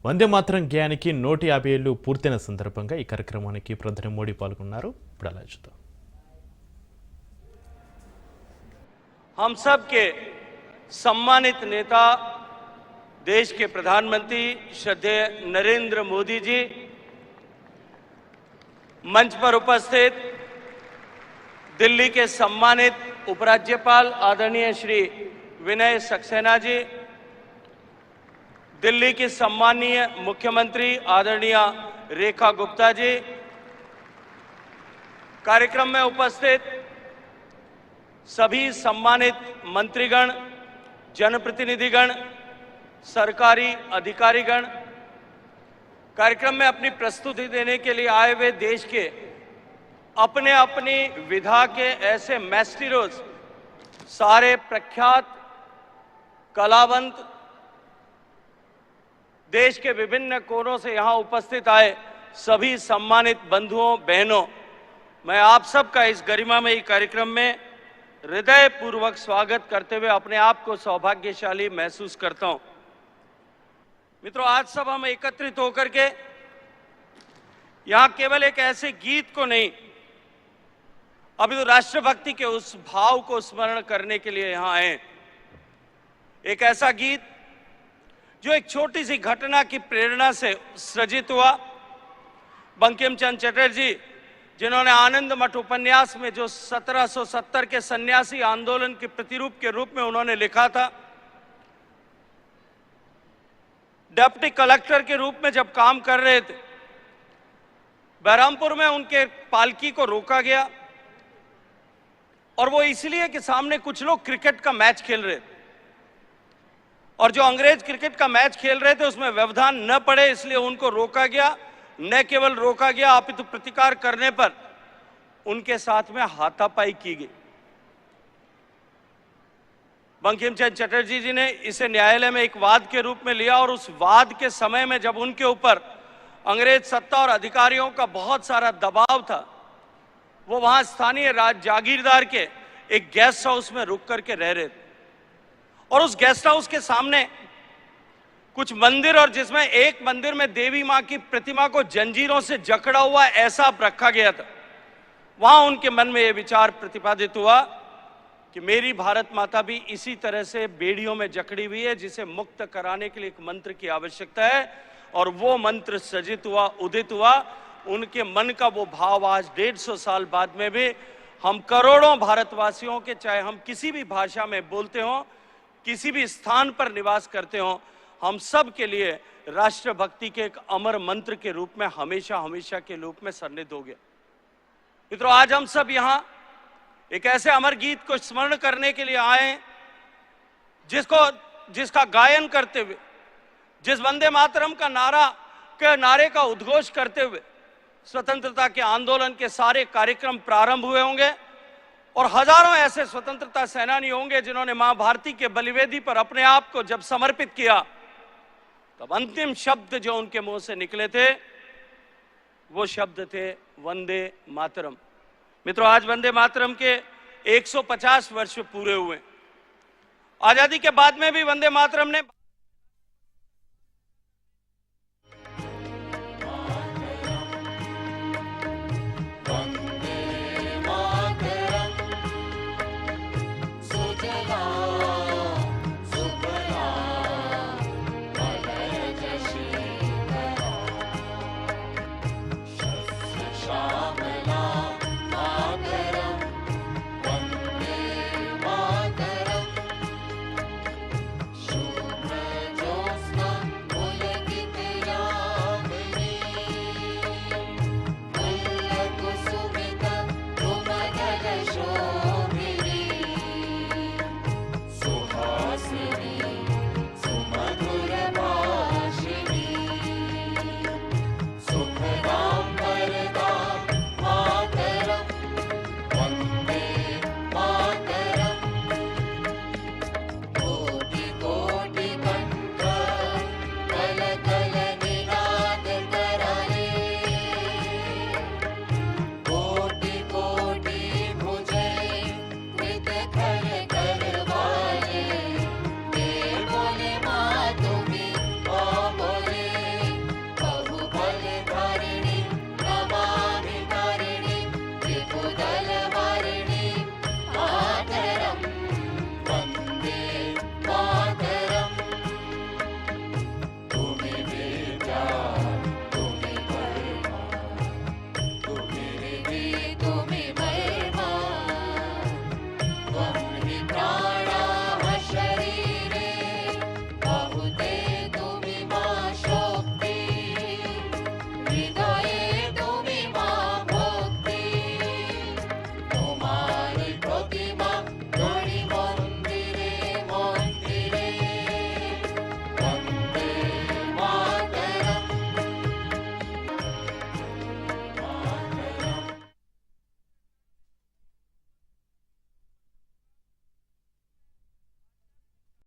వందే మాతరం గేయానికి 150 ఏళ్లు పూర్తయిన సందర్భంగా ఈ కార్యక్రమానికి ప్రధాని మోడీ పాల్గొన్నారు. ఇప్పుడు అలా చూద్దాం. हम सब के सम्मानित नेता देश के प्रधानमंत्री श्रद्धेय नरेंद्र मोदी जी, मंच पर उपस्थित दिल्ली के सम्मानित उपराज्यपाल आदरणीय श्री विनय सक्सेना जी, दिल्ली की सम्माननीय मुख्यमंत्री आदरणीय रेखा गुप्ता जी, कार्यक्रम में उपस्थित सभी सम्मानित मंत्रीगण, जनप्रतिनिधिगण, सरकारी अधिकारीगण, कार्यक्रम में अपनी प्रस्तुति देने के लिए आए हुए देश के अपने अपनी विधा के ऐसे मैस्टिरोज, सारे प्रख्यात कलावंत, देश के विभिन्न कोनों से यहां उपस्थित आए सभी सम्मानित बंधुओं बहनों, मैं आप सबका इस गरिमामयी कार्यक्रम में हृदय पूर्वक स्वागत करते हुए अपने आप को सौभाग्यशाली महसूस करता हूं. मित्रों, आज सब हम एकत्रित होकर के यहां केवल एक ऐसे गीत को नहीं, अभी तो राष्ट्रभक्ति के उस भाव को स्मरण करने के लिए यहां आए. एक ऐसा गीत जो एक छोटी सी घटना की प्रेरणा से सृजित हुआ. बंकिम चंद्र चटर्जी, जिन्होंने आनंद मठ उपन्यास में जो 1770 के सन्यासी आंदोलन के प्रतिरूप के रूप में उन्होंने लिखा था, डिप्टी कलेक्टर के रूप में जब काम कर रहे थे, बहरामपुर में उनके पालकी को रोका गया और वो इसलिए कि सामने कुछ लोग क्रिकेट का मैच खेल रहे थे और जो अंग्रेज क्रिकेट का मैच खेल रहे थे उसमें व्यवधान न पड़े, इसलिए उनको रोका गया. न केवल रोका गया, अपितु प्रतिकार करने पर उनके साथ में हाथापाई की गई. बंकिम चंद्र चटर्जी जी ने इसे न्यायालय में एक वाद के रूप में लिया और उस वाद के समय में जब उनके ऊपर अंग्रेज सत्ता और अधिकारियों का बहुत सारा दबाव था, वो वहां स्थानीय जागीरदार के एक गेस्ट हाउस में रुक करके रह रहे थे और उस गेस्ट हाउस के सामने कुछ मंदिर, और जिसमें एक मंदिर में देवी मां की प्रतिमा को जंजीरों से जकड़ा हुआ ऐसा रखा गया था. वहां उनके मन में यह विचार प्रतिपादित हुआ कि मेरी भारत माता भी इसी तरह से बेड़ियों में जकड़ी हुई है, जिसे मुक्त कराने के लिए एक मंत्र की आवश्यकता है. और वो मंत्र सृजित हुआ, उदित हुआ. उनके मन का वो भाव आज 150 साल बाद में भी हम करोड़ों भारतवासियों के, चाहे हम किसी भी भाषा में बोलते हों, किसी भी स्थान पर निवास करते हों, हम सब के लिए राष्ट्रभक्ति के एक अमर मंत्र के रूप में हमेशा हमेशा के रूप में सन्निध हो गया. मित्रों, आज हम सब यहां एक ऐसे अमर गीत को स्मरण करने के लिए आए जिसका गायन करते हुए, जिस वंदे मातरम का नारे का उद्घोष करते हुए स्वतंत्रता के आंदोलन के सारे कार्यक्रम प्रारंभ हुए होंगे और हजारों ऐसे स्वतंत्रता सेनानी होंगे जिन्होंने मां भारती के बलिवेदी पर अपने आप को जब समर्पित किया, तब अंतिम शब्द जो उनके मुंह से निकले थे वो शब्द थे वंदे मातरम. मित्रों, आज वंदे मातरम के 150 वर्ष पूरे हुए. आजादी के बाद में भी वंदे मातरम ने